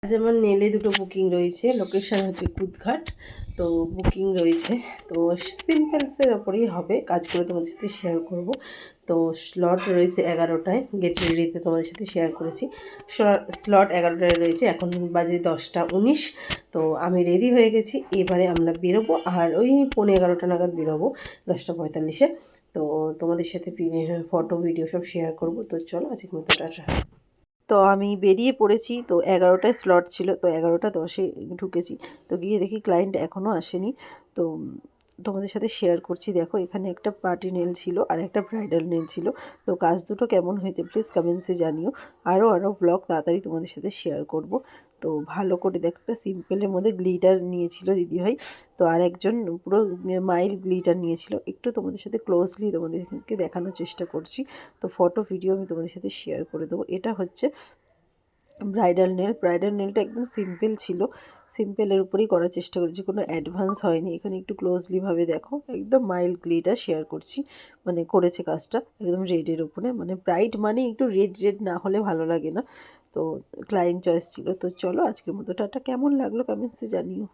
আজ আমার নেলে দুটো বুকিং রয়েছে, লোকেশান হচ্ছে কুদঘাট। তো বুকিং রয়েছে, তো সিম্পলসের ওপরেই হবে, কাজগুলো তোমাদের সাথে শেয়ার করব। তো স্লট রয়েছে 11টায়, গেট রেডিতে তোমাদের সাথে শেয়ার করেছি। স্লট 11টায় রয়েছে, এখন বাজে 10টা 19। তো আমি রেডি হয়ে গেছি, এবারে আমরা বেরোবো, আর ওই 11:15 নাগাদ বেরোবো, 10টা 45-এ। তো তোমাদের সাথে ফটো ভিডিও সব শেয়ার করব। তো চলো, আজকের মতো টাটা। তো আমি বেরিয়ে পড়েছি, তো 11টায় স্লট ছিল, তো 11টা 10-এ ঢুকেছি। তো গিয়ে দেখি ক্লায়েন্ট এখনও আসেনি। তো তোমাদের সাথে শেয়ার করছি। দেখো, এখানে একটা পার্টি নেল ছিল আর একটা ব্রাইডাল নেল ছিল। তো কাজ দুটো কেমন হয়েছে প্লিজ কমেন্টসে জানিও। আরও ব্লগ তাড়াতাড়ি তোমাদের সাথে শেয়ার করব। তো ভালো করে দেখো, একটা সিম্পলের মধ্যে গ্লিটার নিয়েছিল দিদিভাই, তো আর একজন পুরো মাইল্ড গ্লিটার নিয়েছিল। একটু তোমাদের সাথে ক্লোজলি তোমাদেরকে দেখানোর চেষ্টা করছি। তো ফটো ভিডিও আমি তোমাদের সাথে শেয়ার করে দেবো। এটা হচ্ছে ব্রাইডাল নেলটা একদম সিম্পল ছিল, সিম্পলের উপরেই করার চেষ্টা করেছি, কোনো অ্যাডভান্স হয়নি। এখানে একটু ক্লোজলিভাবে দেখো, একদম মাইল্ড গ্লিটার শেয়ার করছি, মানে করেছে কাজটা একদম রেডের উপরে। মানে ব্রাইট মানে একটু রেড না হলে ভালো লাগে না। তো ক্লায়েন্ট চয়েস ছিল। তো চলো, আজকের মতো টাটা। কেমন লাগলো কমেন্টসে জানিও।